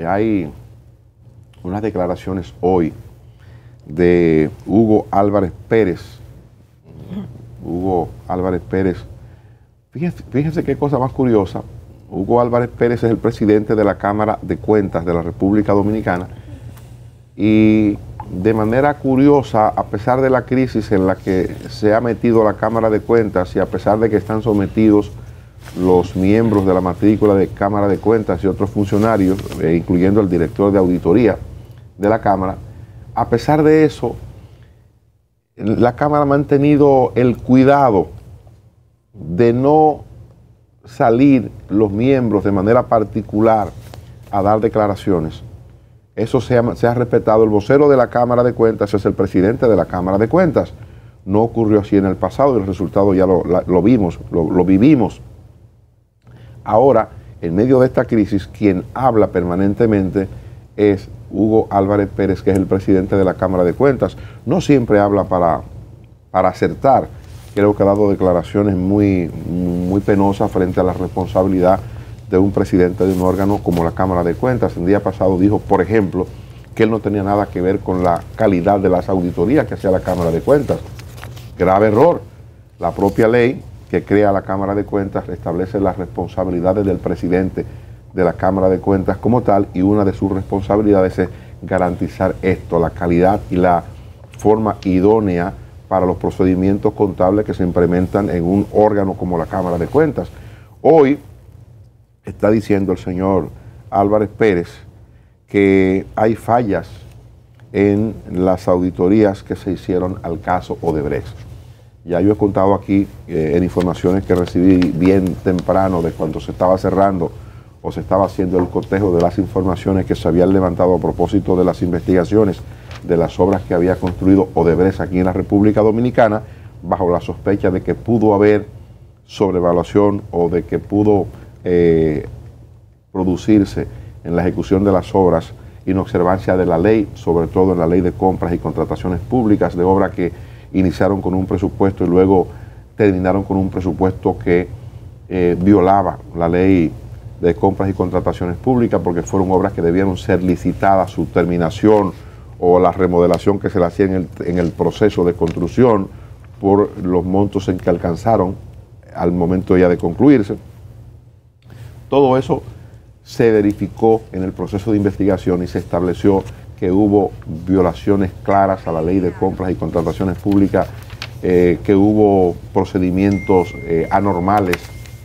hay unas declaraciones hoy de Hugo Álvarez Pérez. Hugo Álvarez Pérez, fíjense qué cosa más curiosa. Hugo Álvarez Pérez es el presidente de la Cámara de Cuentas de la República Dominicana y de manera curiosa, a pesar de la crisis en la que se ha metido la Cámara de Cuentas y a pesar de que están sometidos los miembros de la matrícula de Cámara de Cuentas y otros funcionarios, incluyendo el director de auditoría de la Cámara, a pesar de eso, la Cámara ha mantenido el cuidado de no salir los miembros de manera particular a dar declaraciones. Eso se ha respetado. El vocero de la Cámara de Cuentas es el presidente de la Cámara de Cuentas. No ocurrió así en el pasado y el resultado ya lo vivimos. Ahora, en medio de esta crisis, quien habla permanentemente es Hugo Álvarez Pérez, que es el presidente de la Cámara de Cuentas. No siempre habla para acertar. Creo que ha dado declaraciones muy penosas frente a la responsabilidad de un presidente de un órgano como la Cámara de Cuentas. El día pasado dijo, por ejemplo, que él no tenía nada que ver con la calidad de las auditorías que hacía la Cámara de Cuentas. Grave error. La propia ley que crea la Cámara de Cuentas establece las responsabilidades del presidente de la Cámara de Cuentas como tal, y una de sus responsabilidades es garantizar esto, la calidad y la forma idónea para los procedimientos contables que se implementan en un órgano como la Cámara de Cuentas. Hoy está diciendo el señor Álvarez Pérez que hay fallas en las auditorías que se hicieron al caso Odebrecht. Ya yo he contado aquí en informaciones que recibí bien temprano de cuando se estaba cerrando o se estaba haciendo el cotejo de las informaciones que se habían levantado a propósito de las investigaciones de las obras que había construido Odebrecht aquí en la República Dominicana, bajo la sospecha de que pudo haber sobrevaluación o de que pudo producirse en la ejecución de las obras inobservancia de la ley, sobre todo en la ley de compras y contrataciones públicas, de obras que iniciaron con un presupuesto y luego terminaron con un presupuesto que violaba la ley de compras y contrataciones públicas, porque fueron obras que debieron ser licitadas, su terminación o la remodelación que se le hacía en el proceso de construcción por los montos en que alcanzaron al momento ya de concluirse. Todo eso se verificó en el proceso de investigación y se estableció que hubo violaciones claras a la ley de compras y contrataciones públicas, que hubo procedimientos anormales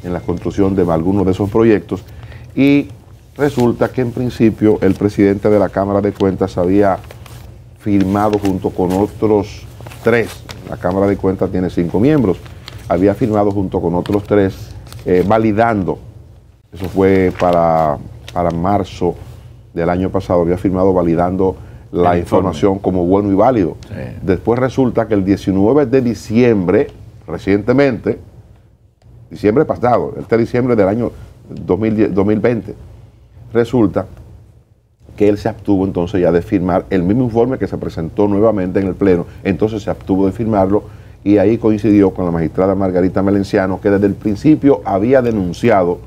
en la construcción de algunos de esos proyectos, y resulta que en principio el presidente de la Cámara de Cuentas había firmado junto con otros 3, la Cámara de Cuentas tiene 5 miembros, había firmado junto con otros 3 validando, eso fue para marzo del año pasado, había firmado validando la información como bueno y válido. Sí. Después resulta que el 19 de diciembre, recientemente, diciembre pasado, este diciembre del año 2020, resulta que él se abstuvo entonces ya de firmar el mismo informe que se presentó nuevamente en el Pleno, entonces se abstuvo de firmarlo, y ahí coincidió con la magistrada Margarita Melenciano, que desde el principio había denunciado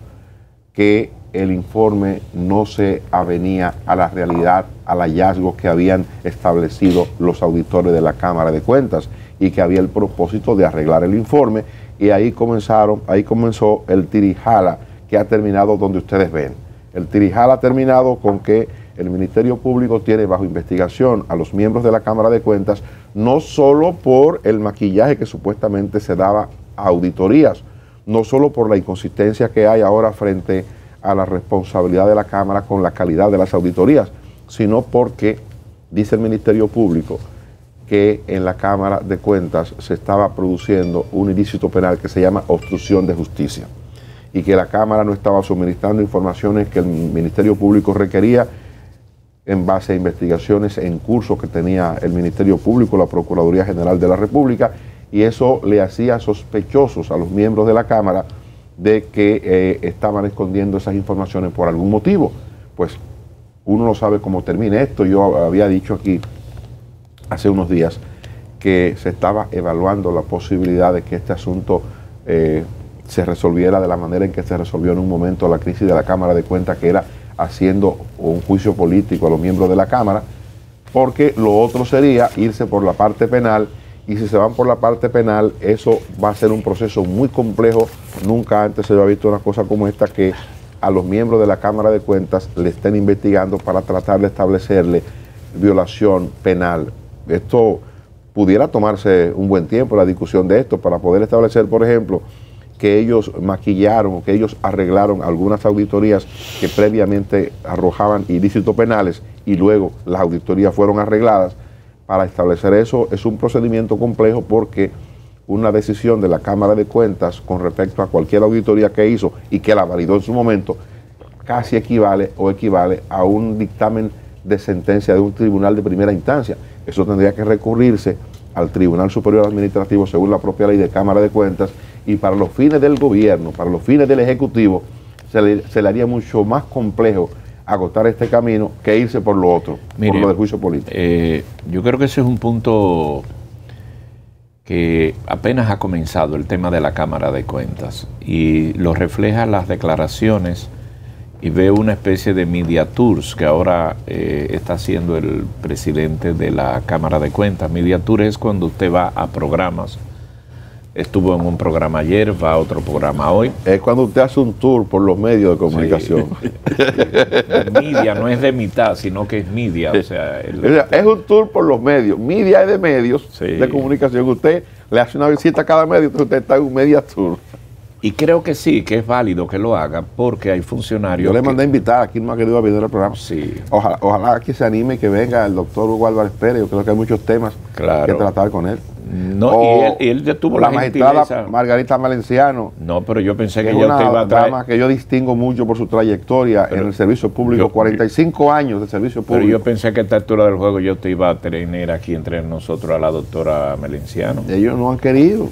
que el informe no se avenía a la realidad, al hallazgo que habían establecido los auditores de la Cámara de Cuentas, y que había el propósito de arreglar el informe, y ahí comenzó el tirijala que ha terminado donde ustedes ven. El tirijala ha terminado con que el Ministerio Público tiene bajo investigación a los miembros de la Cámara de Cuentas, no solo por el maquillaje que supuestamente se daba a auditorías, no solo por la inconsistencia que hay ahora frente a la responsabilidad de la Cámara con la calidad de las auditorías, sino porque dice el Ministerio Público que en la Cámara de Cuentas se estaba produciendo un ilícito penal que se llama obstrucción de justicia, y que la Cámara no estaba suministrando informaciones que el Ministerio Público requería en base a investigaciones en curso que tenía el Ministerio Público, la Procuraduría General de la República, y eso le hacía sospechosos a los miembros de la Cámara de que estaban escondiendo esas informaciones por algún motivo. Pues uno no sabe cómo termina esto. Yo había dicho aquí hace unos días que se estaba evaluando la posibilidad de que este asunto se resolviera de la manera en que se resolvió en un momento la crisis de la Cámara de Cuentas, que era haciendo un juicio político a los miembros de la Cámara, porque lo otro sería irse por la parte penal, y si se van por la parte penal, eso va a ser un proceso muy complejo. Nunca antes se había visto una cosa como esta, que a los miembros de la Cámara de Cuentas le estén investigando para tratar de establecerle violación penal. Esto pudiera tomarse un buen tiempo, la discusión de esto, para poder establecer, por ejemplo, que ellos maquillaron o que ellos arreglaron algunas auditorías que previamente arrojaban ilícitos penales y luego las auditorías fueron arregladas. Para establecer eso es un procedimiento complejo, porque una decisión de la Cámara de Cuentas con respecto a cualquier auditoría que hizo y que la validó en su momento casi equivale a un dictamen de sentencia de un tribunal de primera instancia. Eso tendría que recurrirse al Tribunal Superior Administrativo según la propia ley de Cámara de Cuentas, y para los fines del gobierno, para los fines del Ejecutivo, se le haría mucho más complejo agotar este camino que irse por lo otro. Mire, por lo del juicio político. Yo creo que ese es un punto que apenas ha comenzado, el tema de la Cámara de Cuentas, y lo refleja las declaraciones, y veo una especie de media tours que ahora está haciendo el presidente de la Cámara de Cuentas. Media tour es cuando usted va a programas. Estuvo en un programa ayer, va a otro programa hoy. Es cuando usted hace un tour por los medios de comunicación. Sí. Media no es de mitad, sino que es media. O sea, es un tour por los medios. Media es de medios, sí, de comunicación. Usted le hace una visita a cada medio, entonces usted está en un media tour. Y creo que sí, que es válido que lo haga, porque hay funcionarios. Yo le mandé a invitar a quien más querido a venir al programa. Sí. Ojalá que se anime y que venga el doctor Hugo Álvarez Pérez. Yo creo que hay muchos temas que tratar con él. No, y él ya tuvo la magistrada gentileza. Margarita Valenciano. No, pero yo pensé que es ella una te iba a traer. dama que yo distingo mucho por su trayectoria en el servicio público, 45 años de servicio público. Pero yo pensé que a esta altura del juego yo te iba a tener aquí entre nosotros a la doctora Valenciano. Ellos no han querido.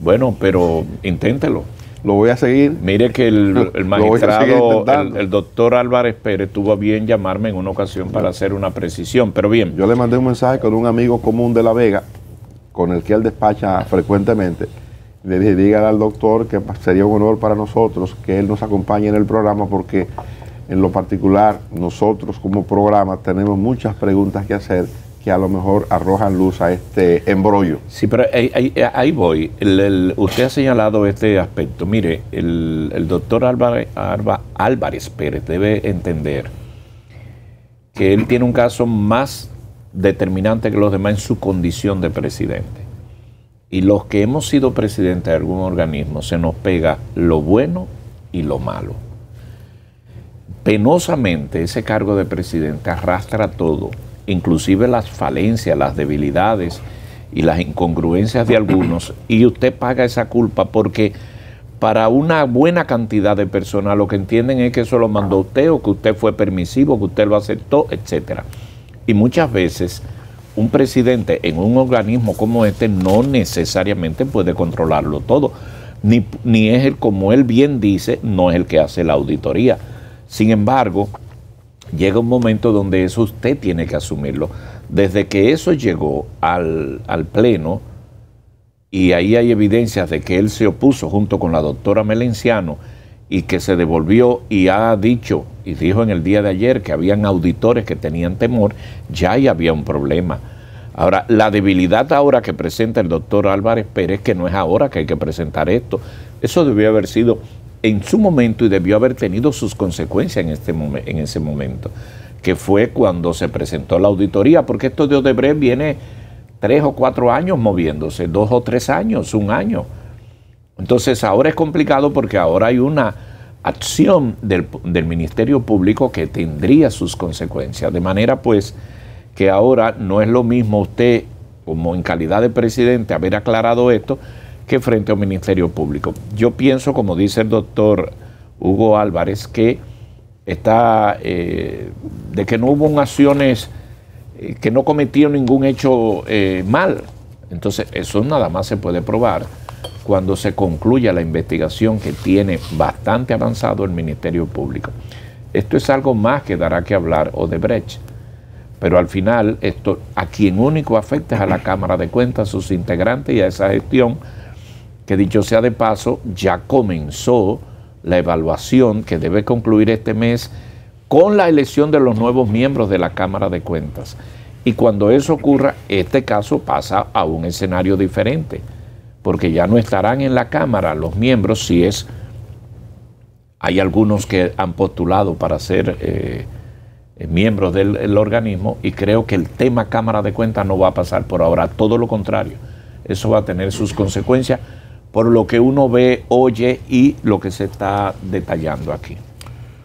Bueno, pero inténtelo. Lo voy a seguir. Mire que el magistrado, el doctor Álvarez Pérez, tuvo a bien llamarme en una ocasión para hacer una precisión, pero bien. Yo le mandé un mensaje con un amigo común de La Vega, con el que él despacha frecuentemente. Le dije, dígale al doctor que sería un honor para nosotros que él nos acompañe en el programa, porque en lo particular nosotros como programa tenemos muchas preguntas que hacer que a lo mejor arrojan luz a este embrollo. Sí, pero ahí voy. Usted ha señalado este aspecto. Mire, el doctor Álvarez Pérez debe entender que él tiene un caso más determinante que los demás en su condición de presidente. Y los que hemos sido presidentes de algún organismo, se nos pega lo bueno y lo malo. Penosamente, ese cargo de presidente arrastra todo, inclusive las falencias, las debilidades y las incongruencias de algunos, y usted paga esa culpa porque para una buena cantidad de personas lo que entienden es que eso lo mandó usted, o que usted fue permisivo, que usted lo aceptó, etcétera. Y muchas veces un presidente en un organismo como este no necesariamente puede controlarlo todo, ni es el, como él bien dice, no es el que hace la auditoría. Sin embargo, llega un momento donde eso usted tiene que asumirlo. Desde que eso llegó al Pleno, y ahí hay evidencias de que él se opuso junto con la doctora Valenciano, y que se devolvió y ha dicho, y dijo en el día de ayer, que habían auditores que tenían temor, ya ahí había un problema. Ahora, la debilidad ahora que presenta el doctor Álvarez Pérez, que no es ahora que hay que presentar esto, eso debió haber sido en su momento y debió haber tenido sus consecuencias en ese momento, que fue cuando se presentó la auditoría, porque esto de Odebrecht viene 3 o 4 años moviéndose, 2 o 3 años, 1 año. Entonces ahora es complicado porque ahora hay una acción del Ministerio Público que tendría sus consecuencias, de manera pues que ahora no es lo mismo usted, como en calidad de presidente, haber aclarado esto, que frente al Ministerio Público. Yo pienso, como dice el doctor Hugo Álvarez, que está de que no hubo acciones, que no cometió ningún hecho mal. Entonces, eso nada más se puede probar cuando se concluya la investigación que tiene bastante avanzado el Ministerio Público. Esto es algo más que dará que hablar Odebrecht. Pero al final, esto a quien único afecta es a la Cámara de Cuentas, sus integrantes y a esa gestión, que dicho sea de paso, ya comenzó la evaluación que debe concluir este mes con la elección de los nuevos miembros de la Cámara de Cuentas. Y cuando eso ocurra, este caso pasa a un escenario diferente, porque ya no estarán en la Cámara los miembros, si es, hay algunos que han postulado para ser miembros del organismo, y creo que el tema Cámara de Cuentas no va a pasar por ahora, todo lo contrario, eso va a tener sus consecuencias por lo que uno ve, oye y lo que se está detallando aquí.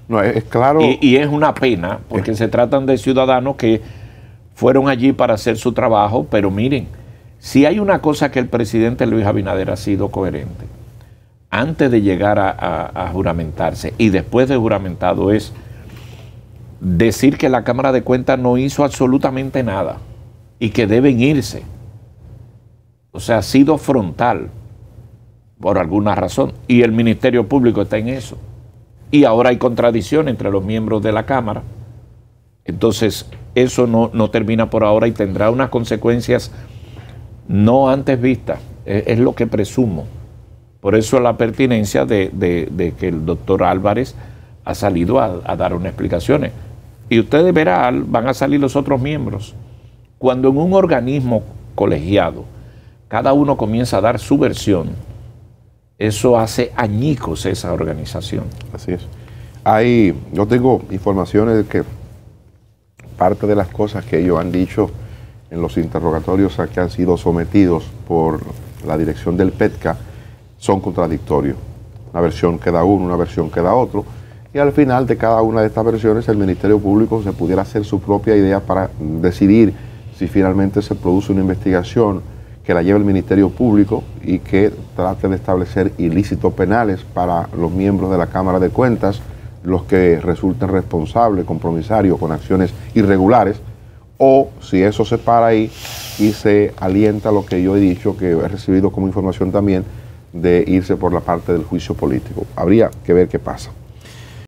No, es claro. Y es una pena, porque se tratan de ciudadanos que fueron allí para hacer su trabajo, pero miren, si hay una cosa que el presidente Luis Abinader ha sido coherente, antes de llegar a juramentarse y después de juramentado, es decir que la Cámara de Cuentas no hizo absolutamente nada y que deben irse. O sea, ha sido frontal por alguna razón, y el Ministerio Público está en eso. Y ahora hay contradicción entre los miembros de la Cámara. Entonces, eso no termina por ahora y tendrá unas consecuencias no antes vistas. Es lo que presumo. Por eso la pertinencia de que el doctor Álvarez ha salido a dar unas explicaciones. Y ustedes verán, van a salir los otros miembros. Cuando en un organismo colegiado, cada uno comienza a dar su versión, eso hace añicos esa organización. Así es. Yo tengo informaciones de que parte de las cosas que ellos han dicho en los interrogatorios a que han sido sometidos por la dirección del PETCA son contradictorios. Una versión queda uno, una versión queda otro, y al final de cada una de estas versiones el Ministerio Público se pudiera hacer su propia idea para decidir si finalmente se produce una investigación que la lleve el Ministerio Público y que trate de establecer ilícitos penales para los miembros de la Cámara de Cuentas, los que resulten responsables, compromisarios con acciones irregulares, o si eso se para ahí y se alienta lo que yo he dicho, que he recibido como información también, de irse por la parte del juicio político. Habría que ver qué pasa.